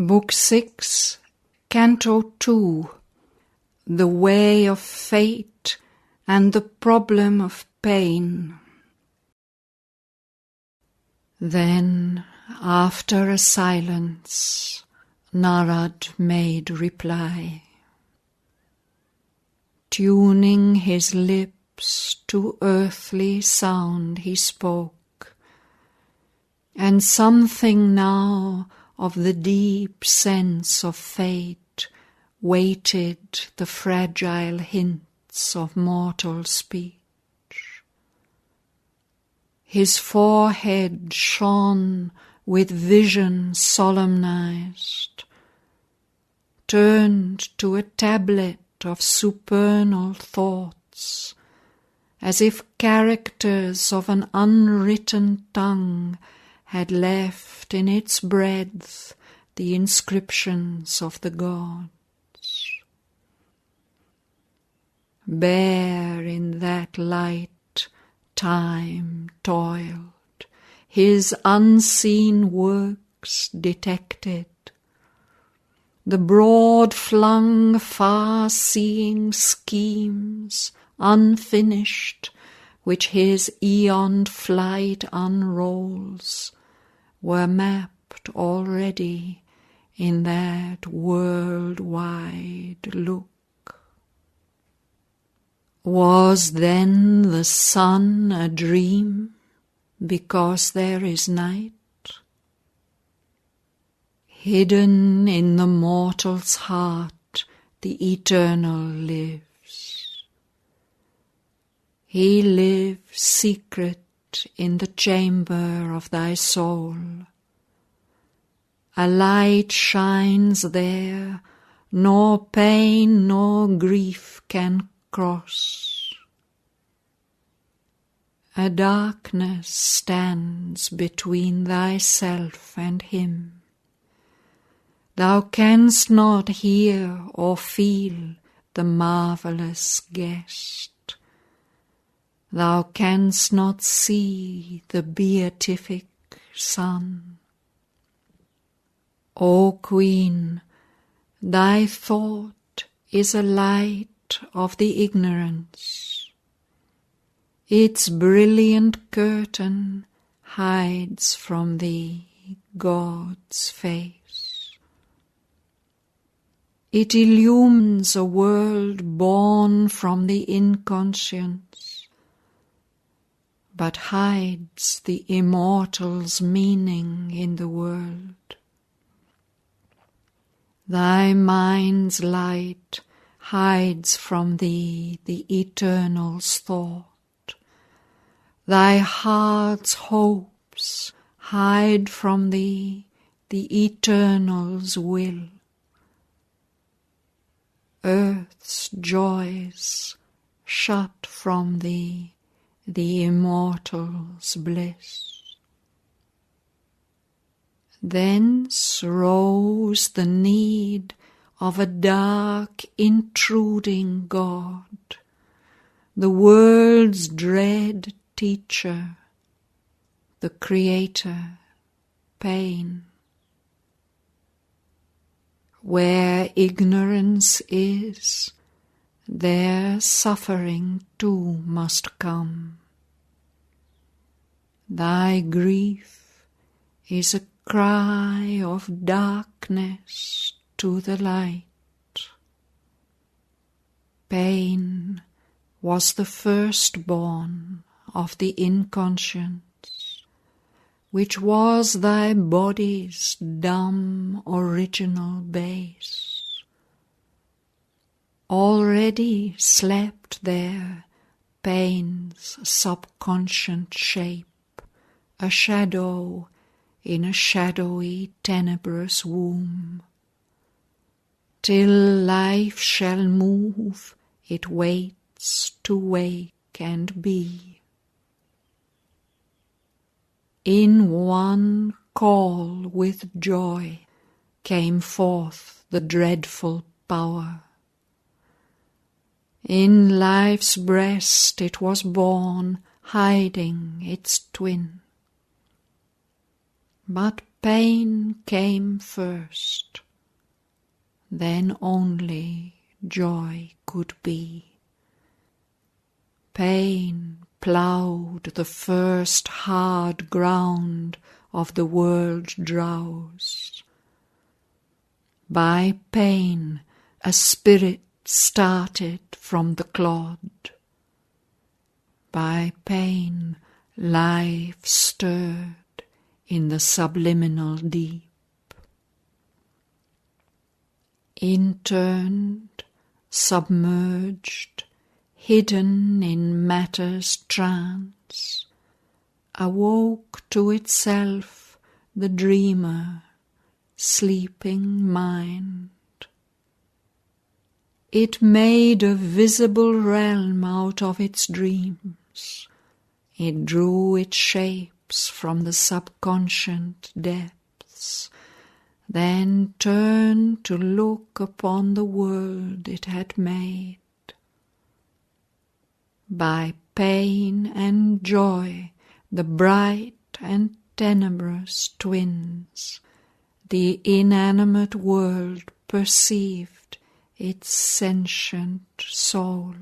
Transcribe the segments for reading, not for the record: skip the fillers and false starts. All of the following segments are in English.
Book 6, Canto 2, The Way of Fate and the Problem of Pain. Then, after a silence, Narad made reply. Tuning his lips to earthly sound he spoke, and something now of the deep sense of fate weighted the fragile hints of mortal speech. His forehead shone with vision solemnized, turned to a tablet of supernal thoughts, as if characters of an unwritten tongue had left in its breadth the inscriptions of the gods. Bare in that light time toiled, his unseen works detected, the broad-flung, far-seeing schemes unfinished, which his aeoned flight unrolls, were mapped already in that world-wide look. Was then the sun a dream, because there is night? Hidden in the mortal's heart the eternal lives. He lives secret in the chamber of thy soul. A light shines there, nor pain nor grief can cross. A darkness stands between thyself and him. Thou canst not hear or feel the marvelous guest. Thou canst not see the beatific sun. O Queen, thy thought is a light of the ignorance. Its brilliant curtain hides from thee God's face. It illumines a world born from the inconscience, but hides the immortal's meaning in the world. Thy mind's light hides from thee the eternal's thought. Thy heart's hopes hide from thee the eternal's will. Earth's joys shut from thee the immortal's bliss. Thence rose the need of a dark, intruding God, the world's dread teacher, the creator, pain. Where ignorance is, there suffering too must come. Thy grief is a cry of darkness to the light. Pain was the firstborn of the inconscience, which was thy body's dumb original base. Already slept there pain's subconscient shape, a shadow in a shadowy tenebrous womb. Till life shall move, it waits to wake and be. In one call with joy came forth the dreadful power. In life's breast it was born, hiding its twin. But pain came first, then only joy could be. Pain ploughed the first hard ground of the world's drowse. By pain a spirit started from the clod. By pain life stirred in the subliminal deep. Interned, submerged, hidden in matter's trance, awoke to itself the dreamer, sleeping mind. It made a visible realm out of its dreams. It drew its shapes from the subconscient depths, then turned to look upon the world it had made. By pain and joy, the bright and tenebrous twins, the inanimate world perceived its sentient soul.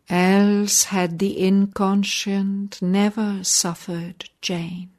Else had the inconscient never suffered change.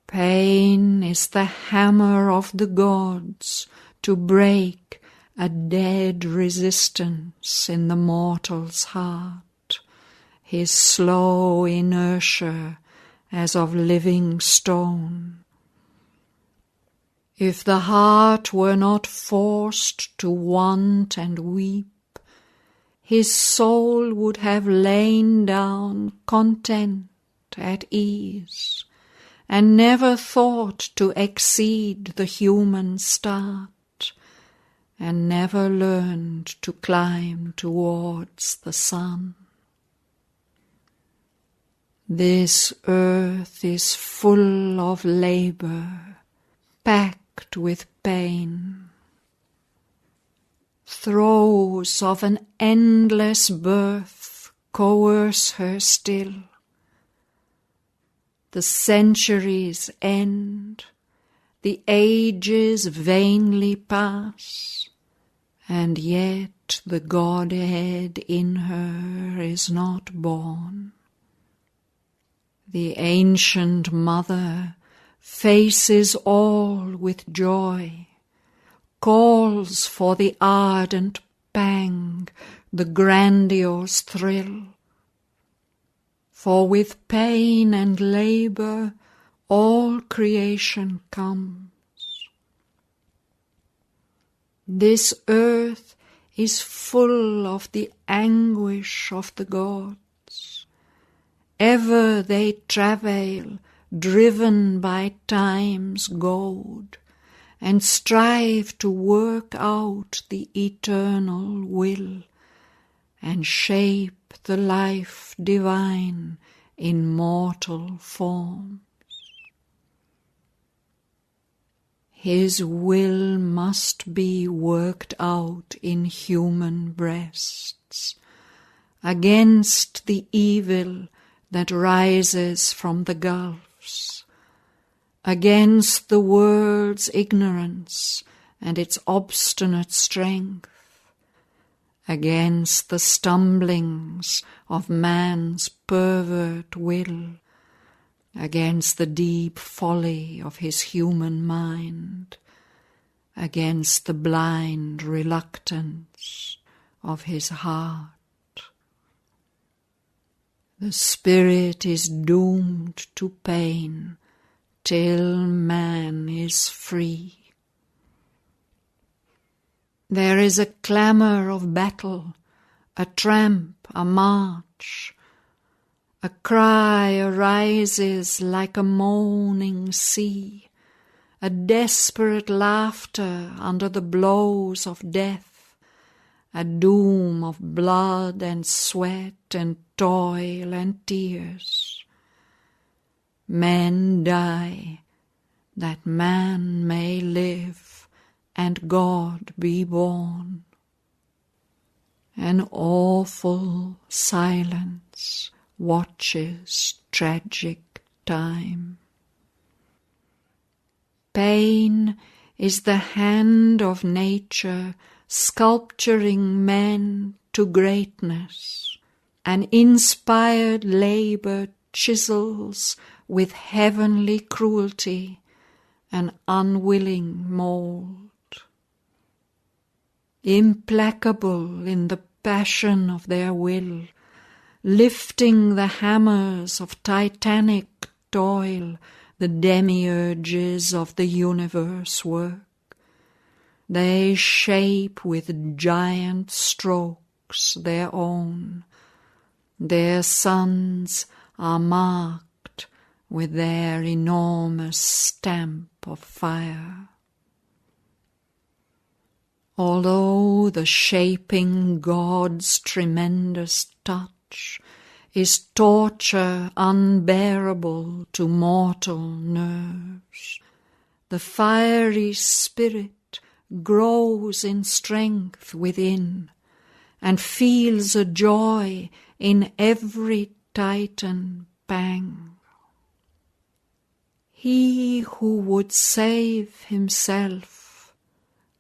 Pain is the hammer of the gods to break a dead resistance in the mortal's heart, his slow inertia as of living stone. If the heart were not forced to want and weep, his soul would have lain down content at ease, and never thought to exceed the human start, and never learned to climb towards the sun. This earth is full of labour, packed with pain. Throes of an endless birth coerce her still. The centuries end, the ages vainly pass, and yet the Godhead in her is not born. The ancient mother faces all with joy, calls for the ardent pang, the grandiose thrill. For with pain and labour all creation comes. This earth is full of the anguish of the gods. Ever they travail, driven by time's goad, and strive to work out the eternal will, and shape the life divine in mortal forms. His will must be worked out in human breasts, against the evil that rises from the gulfs, against the world's ignorance and its obstinate strength, against the stumblings of man's pervert will, against the deep folly of his human mind, against the blind reluctance of his heart. The spirit is doomed to pain till man is free. There is a clamour of battle, a tramp, a march. A cry arises like a moaning sea, a desperate laughter under the blows of death, a doom of blood and sweat and toil and tears. Men die that man may live and God be born. An awful silence watches tragic time. Pain is the hand of nature sculpturing men to greatness. An inspired labor chisels with heavenly cruelty an unwilling mold. Implacable in the passion of their will, lifting the hammers of titanic toil, the demiurges of the universe work. They shape with giant strokes their own. Their suns are marked with their enormous stamp of fire. Although the shaping God's tremendous touch is torture unbearable to mortal nerves, the fiery spirit grows in strength within and feels a joy in every titan pang. He who would save himself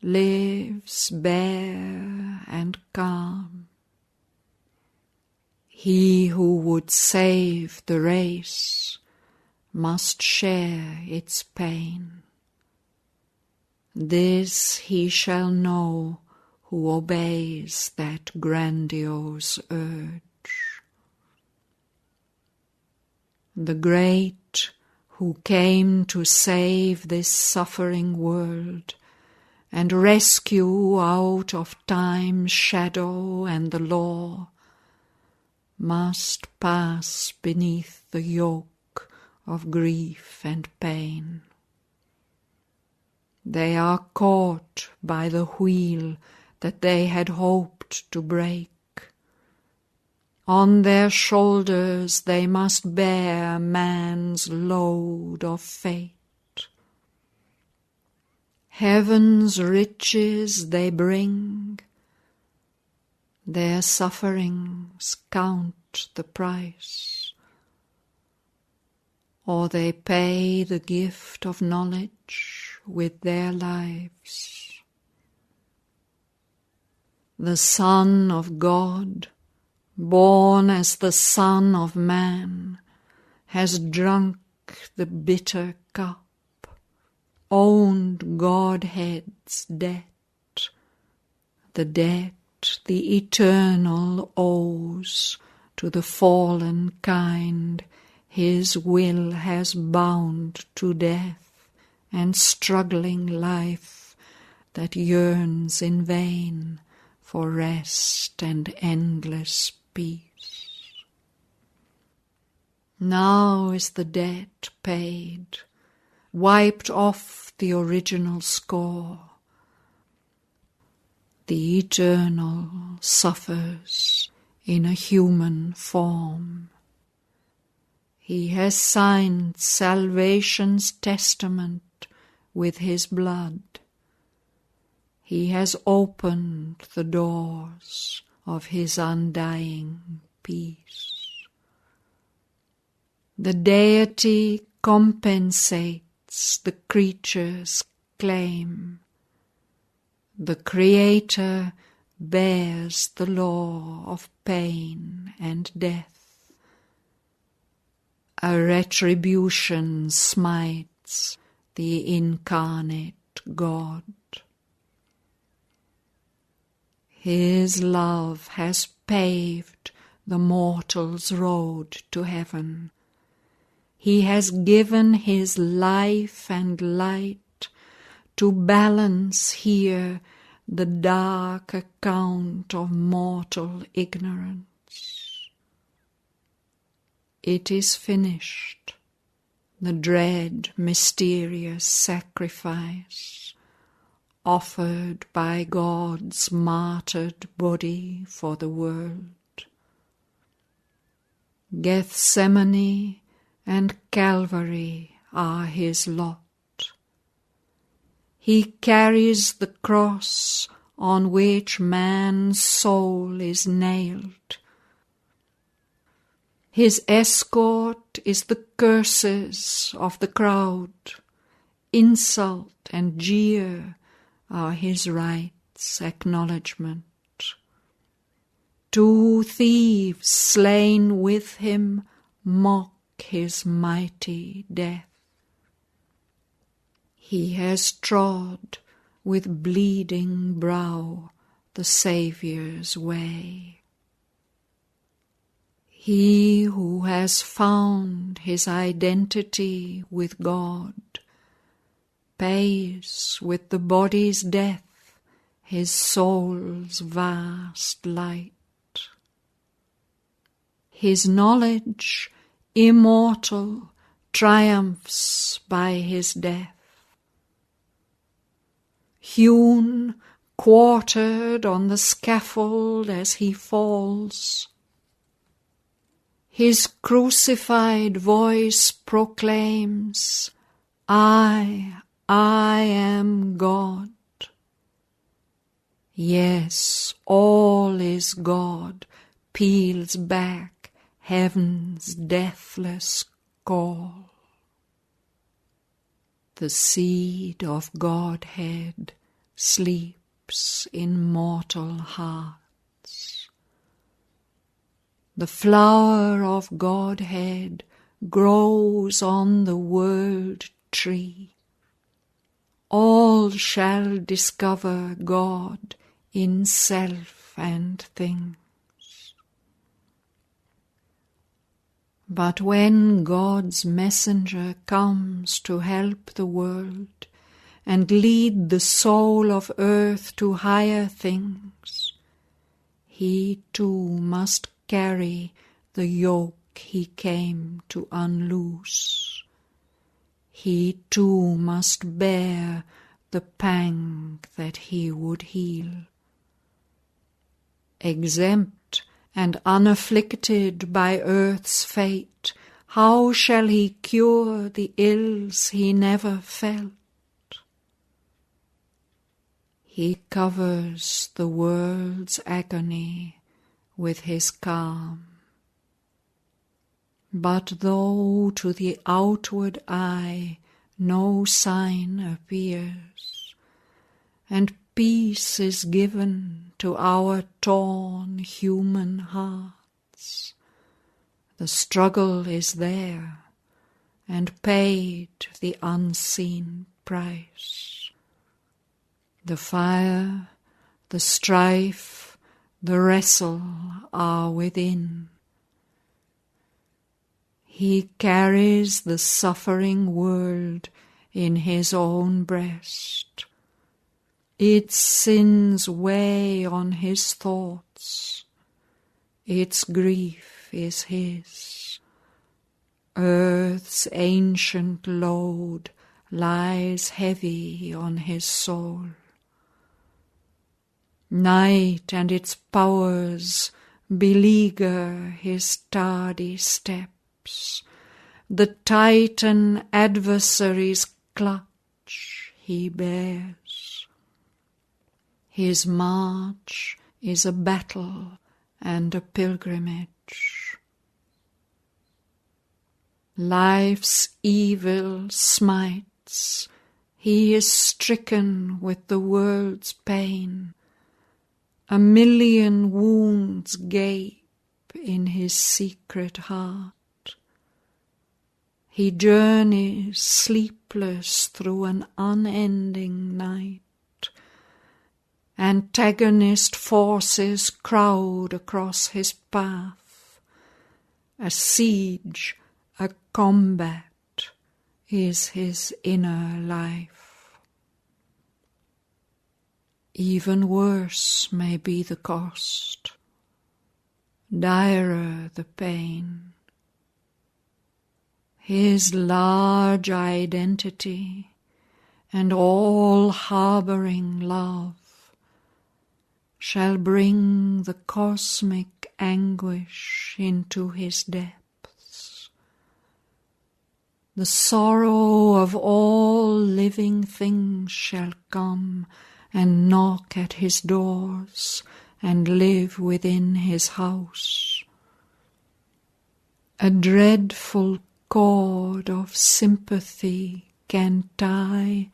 lives bare and calm. He who would save the race must share its pain. This he shall know who obeys that grandiose urge. The great who came to save this suffering world and rescue out of time's shadow and the law, must pass beneath the yoke of grief and pain. They are caught by the wheel that they had hoped to break. On their shoulders they must bear man's load of fate. Heaven's riches they bring, their sufferings count the price, or they pay the gift of knowledge with their lives. The Son of God, born as the Son of Man, has drunk the bitter cup, owned Godhead's debt, the debt the eternal owes to the fallen kind his will has bound to death and struggling life that yearns in vain for rest and endless peace. Now is the debt paid, wiped off the original score. The eternal suffers in a human form. He has signed salvation's testament with his blood. He has opened the doors of his undying peace. The deity compensates the creature's claim. The Creator bears the law of pain and death. A retribution smites the incarnate God. His love has paved the mortal's road to heaven. He has given his life and light to balance here the dark account of mortal ignorance. It is finished, the dread, mysterious sacrifice offered by God's martyred body for the world. Gethsemane and Calvary are his lot. He carries the cross on which man's soul is nailed. His escort is the curses of the crowd. Insult and jeer are his right's acknowledgment. 2 thieves slain with him mock his mighty death. He has trod with bleeding brow the Saviour's way. He who has found his identity with God pays with the body's death his soul's vast light. His knowledge, immortal, triumphs by his death. Hewn, quartered on the scaffold as he falls, his crucified voice proclaims, I am God. Yes, all is God, peals back heaven's deathless call. The seed of Godhead sleeps in mortal hearts. The flower of Godhead grows on the world tree. All shall discover God in self and things. But when God's messenger comes to help the world and lead the soul of earth to higher things, he too must carry the yoke he came to unloose. He too must bear the pang that he would heal. Exempt and unafflicted by earth's fate, how shall he cure the ills he never felt? He covers the world's agony with his calm. But though to the outward eye no sign appears, and peace is given to our torn human hearts, the struggle is there, and paid the unseen price. The fire, the strife, the wrestle are within. He carries the suffering world in his own breast. Its sins weigh on his thoughts. Its grief is his. Earth's ancient load lies heavy on his soul. Night and its powers beleaguer his tardy steps. The Titan adversary's clutch he bears. His march is a battle and a pilgrimage. Life's evil smites, he is stricken with the world's pain. 1,000,000 wounds gape in his secret heart. He journeys sleepless through an unending night. Antagonist forces crowd across his path. A siege, a combat is his inner life. Even worse may be the cost, direr the pain. His large identity and all harboring love shall bring the cosmic anguish into his depths. The sorrow of all living things shall come and knock at his doors and live within his house. A dreadful cord of sympathy can tie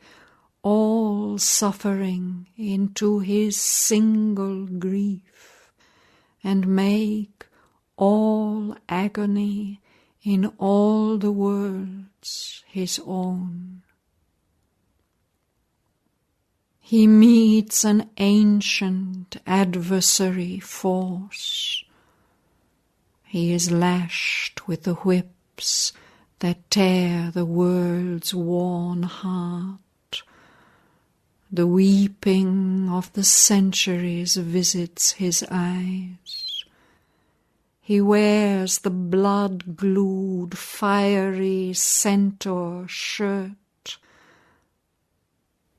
all suffering into his single grief, and make all agony in all the worlds his own. He meets an ancient adversary force. He is lashed with the whips that tear the world's worn heart. The weeping of the centuries visits his eyes. He wears the blood-glued, fiery centaur shirt.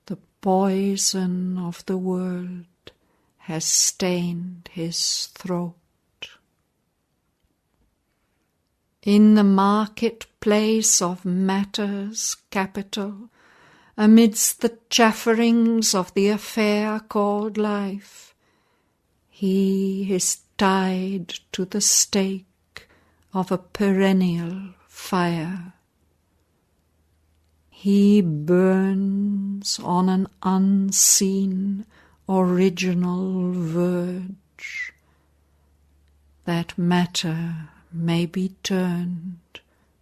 The poison of the world has stained his throat. In the marketplace of matter's capital, amidst the chafferings of the affair called life, he is tied to the stake of a perennial fire. He burns on an unseen original verge, that matter may be turned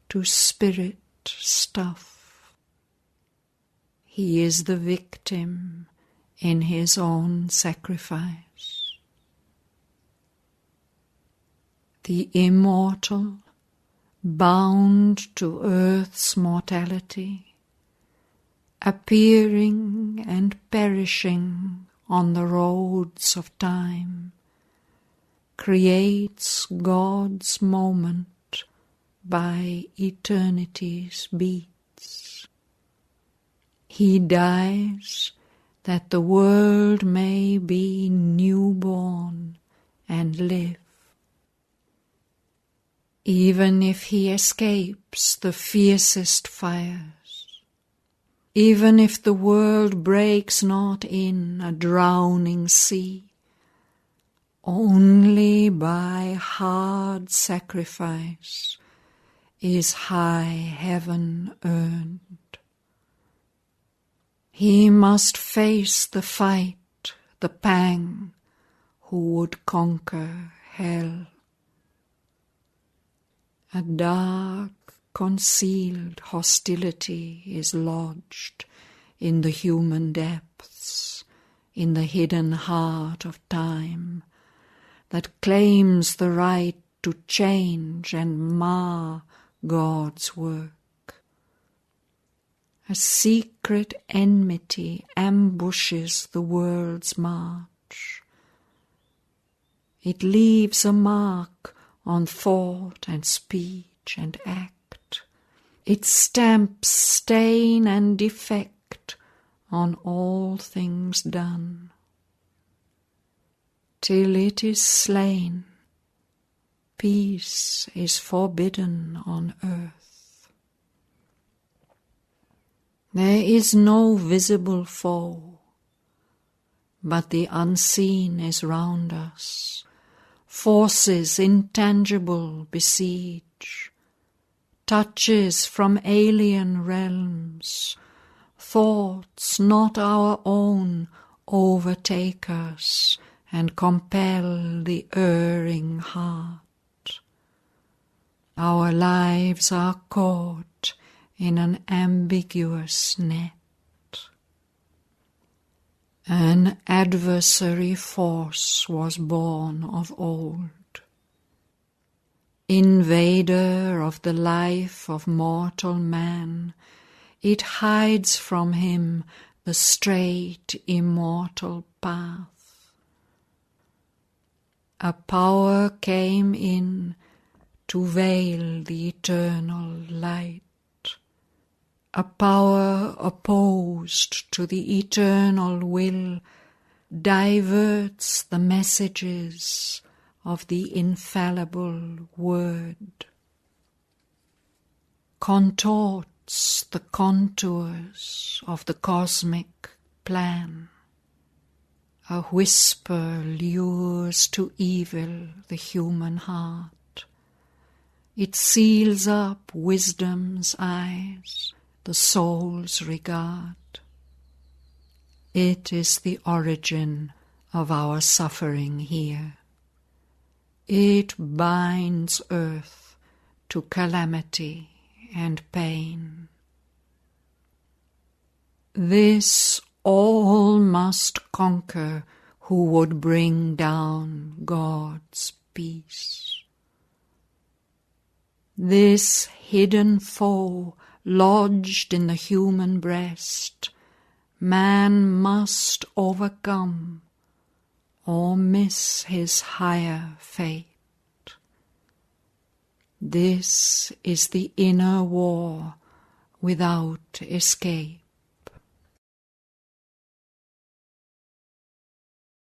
to spirit stuff. He is the victim in his own sacrifice. The immortal, bound to earth's mortality, appearing and perishing on the roads of time, creates God's moment by eternity's beats. He dies that the world may be newborn and live. Even if he escapes the fiercest fires, even if the world breaks not in a drowning sea, only by hard sacrifice is high heaven earned. He must face the fight, the pang, who would conquer hell. A dark, concealed hostility is lodged in the human depths, in the hidden heart of time, that claims the right to change and mar God's work. A secret enmity ambushes the world's march. It leaves a mark on thought and speech and act. It stamps stain and defect on all things done. Till it is slain, peace is forbidden on earth. There is no visible foe, but the unseen is round us. Forces intangible besiege, touches from alien realms, thoughts not our own overtake us and compel the erring heart. Our lives are caught in an ambiguous net. An adversary force was born of old, invader of the life of mortal man. It hides from him the straight immortal path. A power came in to veil the eternal light, a power opposed to the eternal will diverts the messages of the infallible word, contorts the contours of the cosmic plan. A whisper lures to evil the human heart. It seals up wisdom's eyes, the soul's regard. It is the origin of our suffering here. It binds earth to calamity and pain. This all must conquer who would bring down God's peace. This hidden foe lodged in the human breast, man must overcome or miss his higher fate. This is the inner war without escape.